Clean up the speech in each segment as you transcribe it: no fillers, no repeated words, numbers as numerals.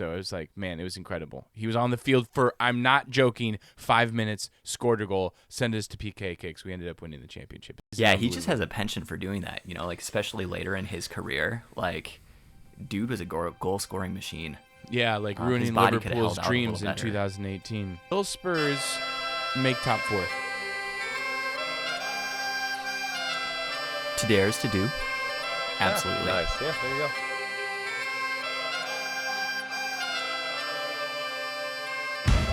So it was like, man, it was incredible. He was on the field for, I'm not joking, 5 minutes, scored a goal, sent us to PK kicks. We ended up winning the championship. Yeah, he just has a penchant for doing that, especially later in his career. Dude was a goal scoring machine. Yeah, ruining Liverpool's dreams in 2018. Will Spurs make top 4? To dares to do. Absolutely. Nice. Yeah, there you go.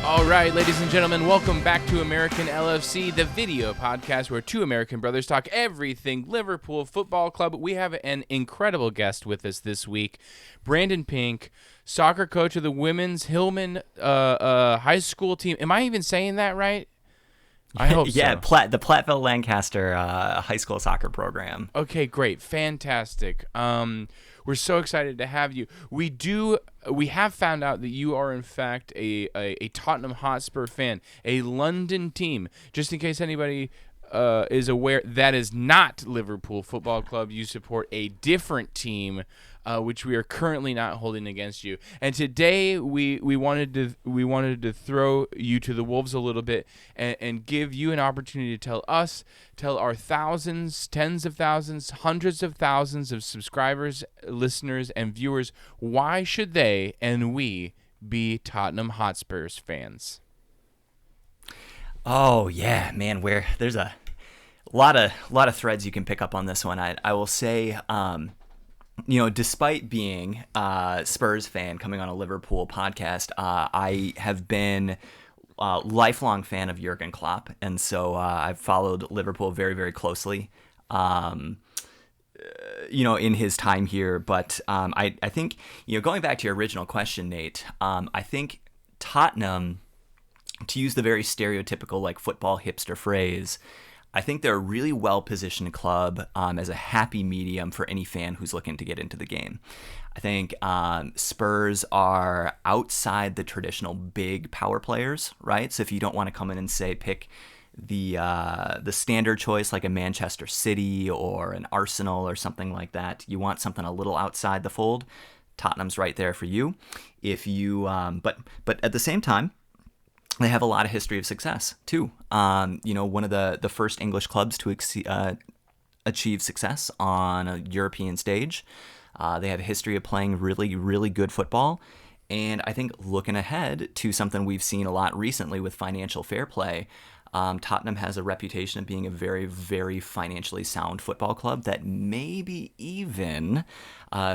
All right, ladies and gentlemen, welcome back to American LFC, the video podcast where two American brothers talk everything Liverpool Football Club. We have an incredible guest with us this week, Brandon Pink, soccer coach of the women's Hillman high school team. Am I even saying that right? I hope yeah, so. The Platteville Lancaster high school soccer program. Okay, great. Fantastic. We're so excited to have you. We have found out that you are in fact a Tottenham Hotspur fan, a London team. Just in case anybody is aware, that is not Liverpool Football Club. You support a different team, which we are currently not holding against you. And today we wanted to throw you to the wolves a little bit and give you an opportunity to tell our thousands, tens of thousands, hundreds of thousands of subscribers, listeners, and viewers, why should they and we be Tottenham Hotspurs fans? Oh yeah, man. Where there's a lot of threads you can pick up on this one. I will say, despite being a Spurs fan coming on a Liverpool podcast, I have been a lifelong fan of Jurgen Klopp, and so I've followed Liverpool very, very closely. In his time here, but I think going back to your original question, Nate, I think Tottenham, to use the very stereotypical football hipster phrase, I think they're a really well-positioned club as a happy medium for any fan who's looking to get into the game. I think Spurs are outside the traditional big power players, right? So if you don't want to come in and say pick the standard choice like a Manchester City or an Arsenal or something like that, you want something a little outside the fold, Tottenham's right there for you. If you but at the same time, they have a lot of history of success too. One of the first English clubs to achieve success on a European stage. They have a history of playing really, really good football. And I think looking ahead to something we've seen a lot recently with financial fair play, Tottenham has a reputation of being a very, very financially sound football club that maybe even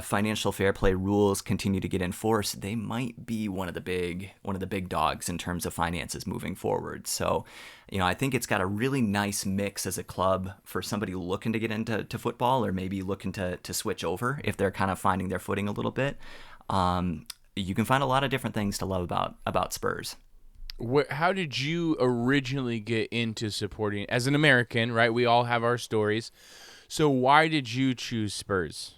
financial fair play rules continue to get enforced, they might be one of the big dogs in terms of finances moving forward. So, I think it's got a really nice mix as a club for somebody looking to get into football or maybe looking to switch over if they're kind of finding their footing a little bit. You can find a lot of different things to love about Spurs. How did you originally get into supporting, as an American, right? We all have our stories. So why did you choose Spurs?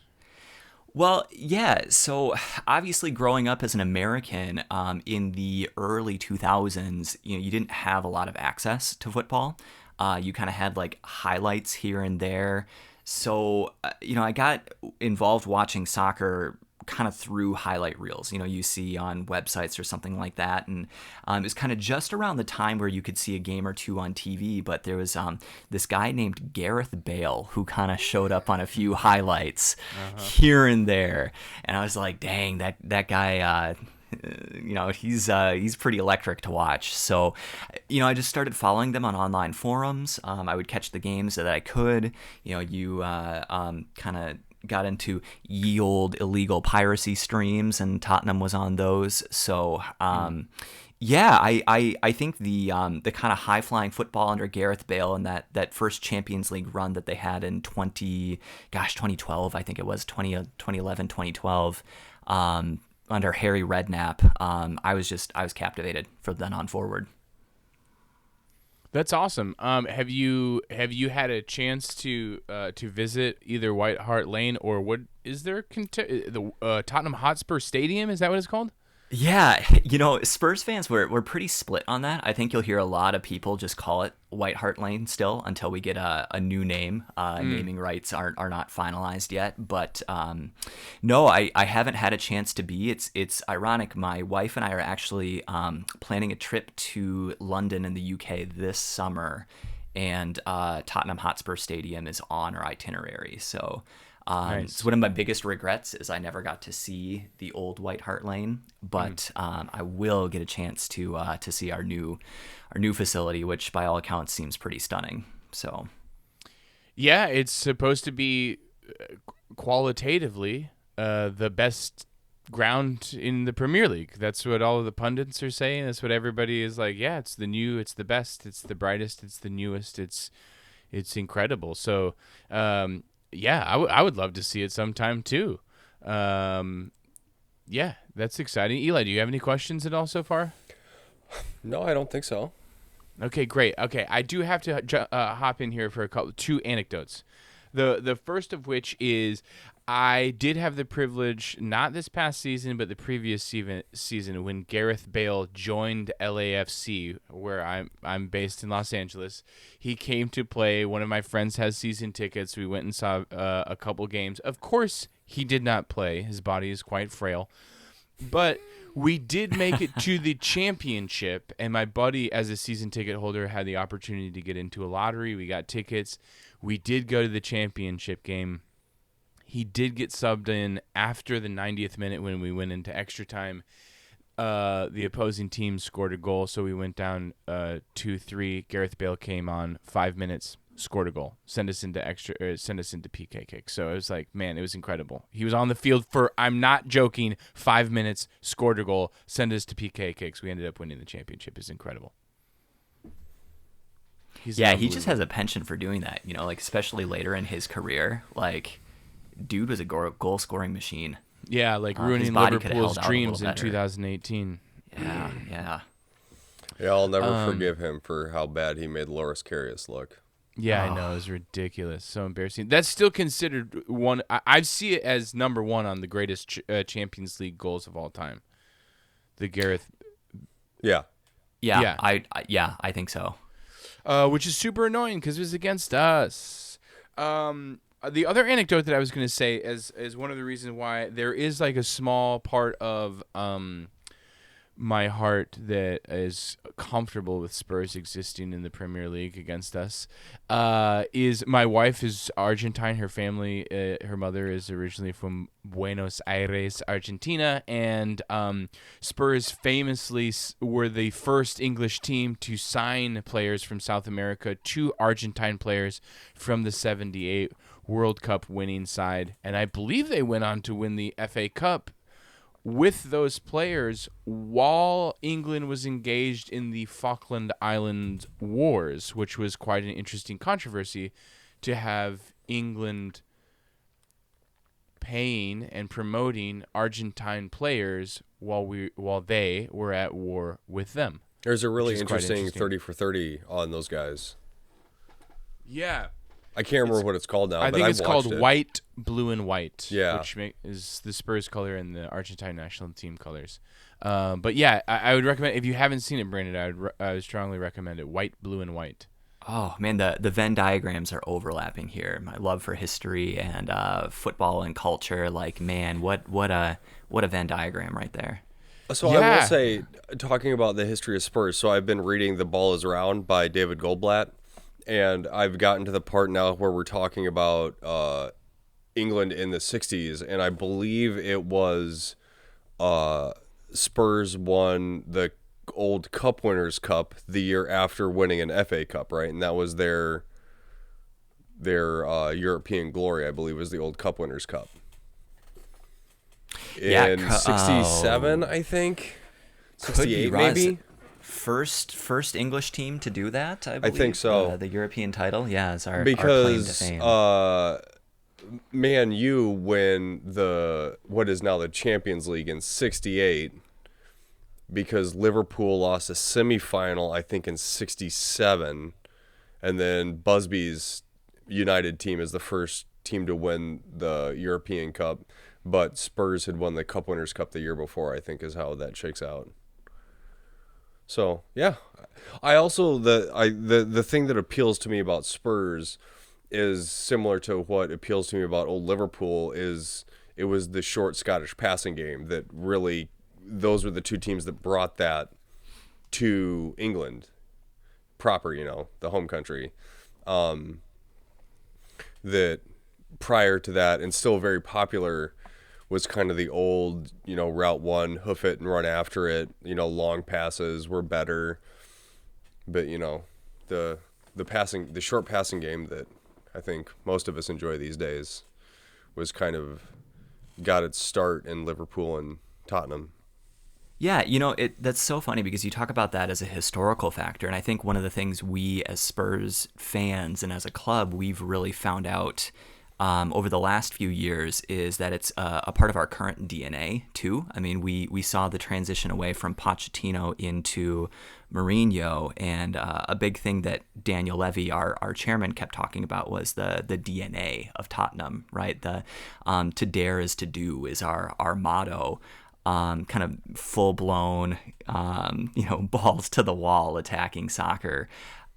Well, yeah. So obviously growing up as an American in the early 2000s, you didn't have a lot of access to football. You kind of had highlights here and there. So, I got involved watching soccer kind of through highlight reels, you see on websites or something like that. And it was kind of just around the time where you could see a game or two on TV, but there was this guy named Gareth Bale who kind of showed up on a few highlights here and there. And I was like, dang, that guy, he's pretty electric to watch. So, I just started following them on online forums. I would catch the games that I could. You kind of got into ye old illegal piracy streams, and Tottenham was on those. So, I think the kind of high flying football under Gareth Bale and that first Champions League run that they had in 2012, I think it was 2011, 2012, under Harry Redknapp. I was captivated from then on forward. That's awesome. Have you had a chance to visit either White Hart Lane or what is there the Tottenham Hotspur Stadium? Is that what it's called? Yeah, Spurs fans were pretty split on that. I think you'll hear a lot of people just call it White Hart Lane still until we get a new name. Naming rights are not finalized yet, but no, I haven't had a chance to be. It's ironic. My wife and I are actually planning a trip to London in the UK this summer, and Tottenham Hotspur Stadium is on our itinerary. So Nice. it's one of my biggest regrets is I never got to see the old White Hart Lane, but I will get a chance to see our new facility, which by all accounts seems pretty stunning. So Yeah, it's supposed to be qualitatively the best ground in the Premier League. That's what all of the pundits are saying. That's what everybody is like. Yeah, it's the new, it's the best, it's the brightest, it's the newest. It's incredible. So, yeah, I would love to see it sometime too. Yeah, that's exciting. Eli, do you have any questions at all so far? No, I don't think so. Okay, great. Okay, I do have to hop in here for two anecdotes. The first of which is I did have the privilege, not this past season, but the previous season when Gareth Bale joined LAFC, where I'm based in Los Angeles. He came to play. One of my friends has season tickets. We went and saw a couple games. Of course, he did not play. His body is quite frail. But we did make it to the championship, and my buddy, as a season ticket holder, had the opportunity to get into a lottery. We got tickets. We did go to the championship game. He did get subbed in after the 90th minute when we went into extra time. The opposing team scored a goal, so we went down 2-3. Gareth Bale came on 5 minutes, scored a goal, send us into PK kicks. So it was like, man, it was incredible. He was on the field for, I'm not joking, 5 minutes, scored a goal, send us to PK kicks. We ended up winning the championship. It's incredible. He just has a penchant for doing that, like especially later in his career. Like, dude was a goal scoring machine. Yeah, like ruining Liverpool's dreams in 2018. Yeah. Yeah, I'll never forgive him for how bad he made Loris Karius look. Yeah, I know. It was ridiculous. So embarrassing. That's still considered one. I see it as number one on the greatest Champions League goals of all time. The Gareth. Yeah. I think so. Which is super annoying because it was against us. The other anecdote that I was going to say is one of the reasons why there is like a small part of my heart that is comfortable with Spurs existing in the Premier League against us is my wife is Argentine. Her family, her mother is originally from Buenos Aires, Argentina, and Spurs famously were the first English team to sign players from South America to Argentine players from the 78 World Cup winning side, and I believe they went on to win the FA Cup with those players while England was engaged in the Falkland Island Wars, which was quite an interesting controversy to have England paying and promoting Argentine players while they were at war with them. There's a really interesting 30 for 30 on those guys. Yeah. I can't remember what it's called now. I think it's called it. White, Blue, and White. Yeah. Which is the Spurs color and the Argentine national team colors. But yeah, I would recommend, if you haven't seen it, Brandon, I would strongly recommend it. White, Blue, and White. Oh man, the Venn diagrams are overlapping here. My love for history and football and culture, like man, what a Venn diagram right there. So yeah. I will say, talking about the history of Spurs, so I've been reading The Ball is Round by David Goldblatt. And I've gotten to the part now where we're talking about England in the 60s, and I believe it was Spurs won the old Cup Winners' Cup the year after winning an FA Cup, right? And that was their European glory, I believe, was the old Cup Winners' Cup. In 67, I think. 68, maybe? First English team to do that, I believe. I think so. The European title, is our claim to fame. Man U win what is now the Champions League in 68 because Liverpool lost a semifinal, I think, in 67, and then Busby's United team is the first team to win the European Cup, but Spurs had won the Cup Winners' Cup the year before, I think is how that shakes out. So yeah, I also the thing that appeals to me about Spurs is similar to what appeals to me about old Liverpool. Is it was the short Scottish passing game that really, those were the two teams that brought that to England proper, the home country. That prior to that, and still very popular, was kind of the old, route one, hoof it and run after it. Long passes were better, but the short passing game that I think most of us enjoy these days was kind of got its start in Liverpool and Tottenham. Yeah, that's so funny because you talk about that as a historical factor, and I think one of the things we as Spurs fans and as a club we've really found out over the last few years is that it's a part of our current DNA too. I mean, we saw the transition away from Pochettino into Mourinho, and a big thing that Daniel Levy, our chairman, kept talking about was the DNA of Tottenham, right? The to dare is to do is our motto. Kind of full-blown, balls to the wall attacking soccer.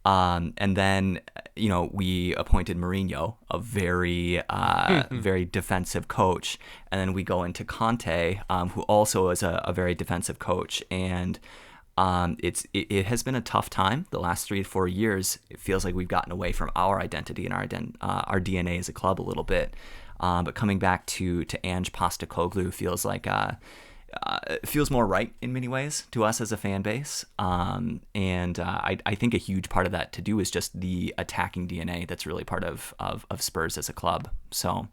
And then, we appointed Mourinho, a very, very defensive coach. And then we go into Conte, who also is a very defensive coach. And it has been a tough time the last 3 to 4 years. It feels like we've gotten away from our identity and our DNA as a club a little bit. But coming back to Ange Postecoglou feels like feels more right in many ways to us as a fan base. And I think a huge part of that to do is just the attacking DNA that's really part of Spurs as a club. So,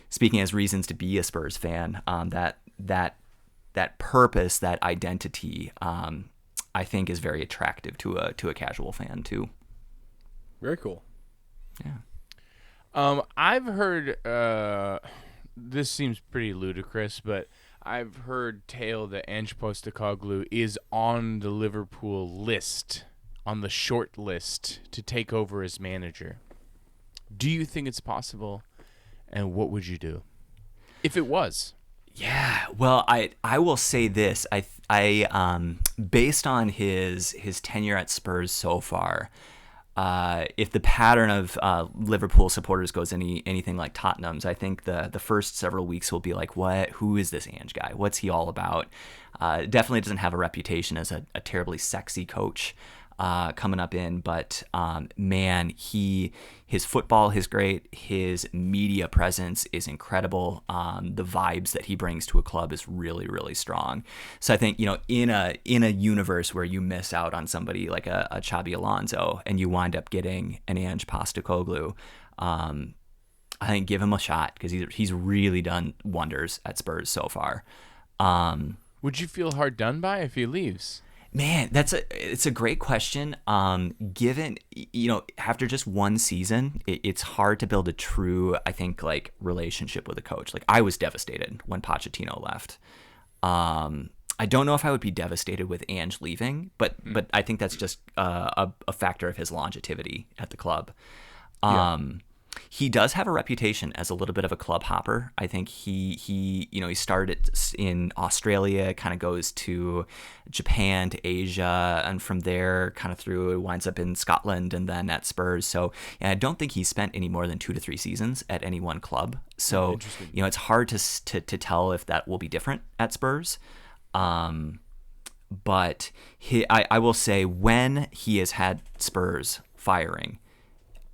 speaking as reasons to be a Spurs fan, that purpose, that identity, I think is very attractive to a casual fan too. Very cool. Yeah. I've heard, this seems pretty ludicrous, but I've heard tale that Ange Postecoglou is on the Liverpool list, on the short list to take over as manager. Do you think it's possible? And what would you do if it was? Yeah, well, I will say this. I based on his tenure at Spurs so far, if the pattern of Liverpool supporters goes anything like Tottenham's, I think the first several weeks will be like, who is this Ange guy? What's he all about? Definitely doesn't have a reputation as a terribly sexy coach coming up in, but man, his football is great. His media presence is incredible. The vibes that he brings to a club is really, really strong. So I think, in a universe where you miss out on somebody like a Xabi Alonso and you wind up getting an Ange Postecoglou, I think give him a shot because he's really done wonders at Spurs so far. Would you feel hard done by if he leaves? Man, it's a great question. Given, after just one season, it's hard to build a true, I think, like relationship with a coach. Like I was devastated when Pochettino left. I don't know if I would be devastated with Ange leaving, but I think that's just a factor of his longevity at the club. He does have a reputation as a little bit of a club hopper. I think he started in Australia, kind of goes to Japan, to Asia, and from there kind of through winds up in Scotland and then at Spurs. So I don't think he's spent any more than 2 to 3 seasons at any one club. So it's hard to tell if that will be different at Spurs. But I will say when he has had Spurs firing,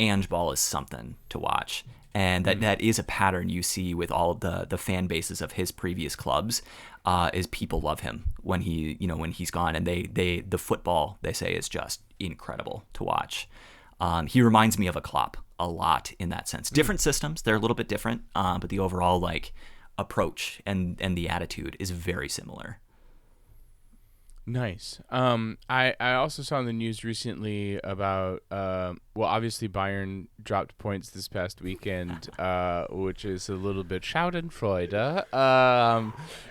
Ange Ball is something to watch. And that is a pattern you see with all the fan bases of his previous clubs, is people love him when he's gone, and the football they say is just incredible to watch. He reminds me of a Klopp a lot in that sense. Different systems, they're a little bit different, but the overall approach and the attitude is very similar. Nice. I also saw in the news recently about obviously Bayern dropped points this past weekend, which is a little bit Schadenfreude.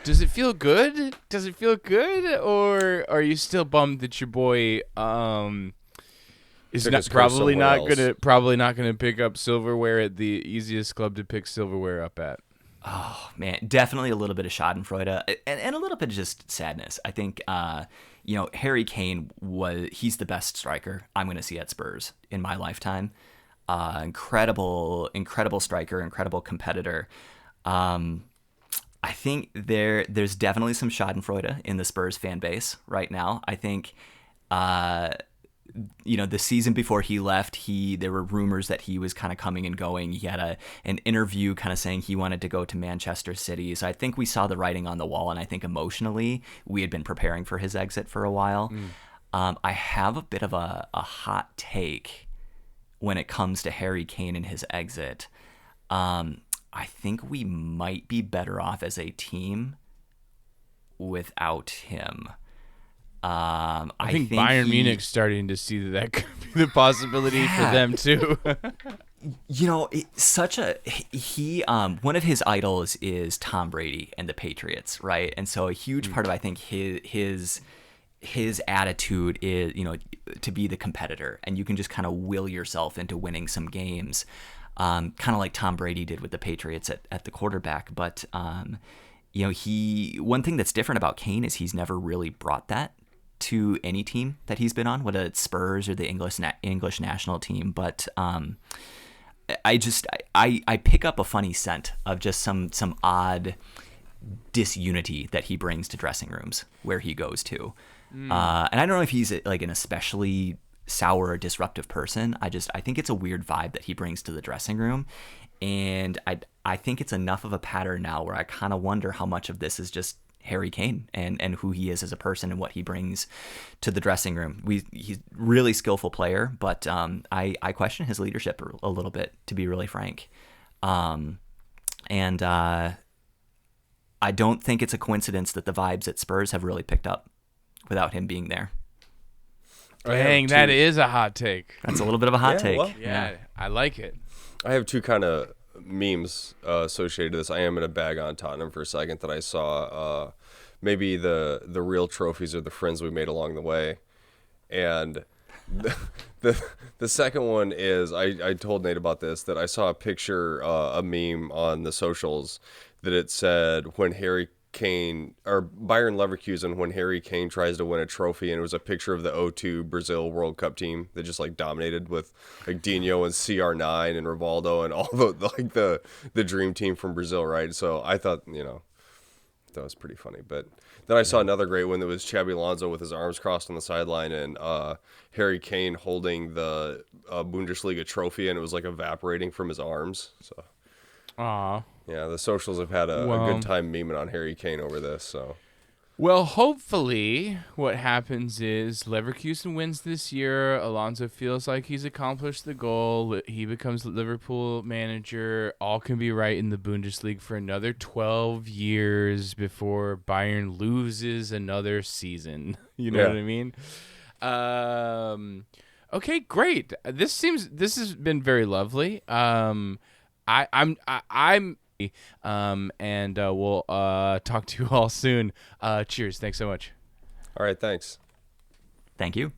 Does it feel good? Does it feel good, or are you still bummed that your boy is probably not gonna pick up silverware at the easiest club to pick silverware up at? Oh man, definitely a little bit of Schadenfreude and a little bit of just sadness. I think Harry Kane he's the best striker I'm going to see at Spurs in my lifetime. Incredible striker, incredible competitor. I think there's definitely some Schadenfreude in the Spurs fan base right now. I think the season before he left, there were rumors that he was kind of coming and going. He had an interview kind of saying he wanted to go to Manchester City. So I think we saw the writing on the wall, and I think emotionally we had been preparing for his exit for a while. I have a bit of a hot take when it comes to Harry Kane and his exit. I think we might be better off as a team without him. I think Bayern Munich's starting to see that could be the possibility for them too. One of his idols is Tom Brady and the Patriots, right? And so a huge part of, I think, his attitude is, to be the competitor, and you can just kind of will yourself into winning some games, kind of like Tom Brady did with the Patriots at the quarterback. But one thing that's different about Kane is he's never really brought that to any team that he's been on, whether it's Spurs or the English national team. But I pick up a funny scent of just some odd disunity that he brings to dressing rooms where he goes to. And I don't know if he's like an especially sour or disruptive person. I think it's a weird vibe that he brings to the dressing room. And I think it's enough of a pattern now where I kind of wonder how much of this is just Harry Kane and who he is as a person and what he brings to the dressing room. He's a really skillful player, but I question his leadership a little bit, to be really frank. And I don't think it's a coincidence that the vibes at Spurs have really picked up without him being there. Dang, that is a hot take. That's a little bit of a hot take. Well, yeah, I like it. I have two kind of memes associated to this. I am going to bag on Tottenham for a second that I saw. Maybe the real trophies are the friends we made along the way. And the second one is, I told Nate about this, that I saw a picture, a meme on the socials that it said when Harry Kane, or Bayern Leverkusen, when Harry Kane tries to win a trophy, and it was a picture of the 0-2 Brazil World Cup team that just like dominated with like Dinho and CR9 and Rivaldo and all the dream team from Brazil, right? So I thought, that was pretty funny. But then I saw another great one that was Xabi Alonso with his arms crossed on the sideline, and Harry Kane holding the Bundesliga trophy, and it was like evaporating from his arms. So Aw. yeah, the socials have had a good time memeing on Harry Kane over this. So, well, hopefully what happens is Leverkusen wins this year. Alonso feels like he's accomplished the goal. He becomes Liverpool manager. All can be right in the Bundesliga for another 12 years before Bayern loses another season. You know what I mean? Okay, great. This has been very lovely. I'm and we'll talk to you all soon. Cheers. Thanks so much. all right, thanks. Thank you.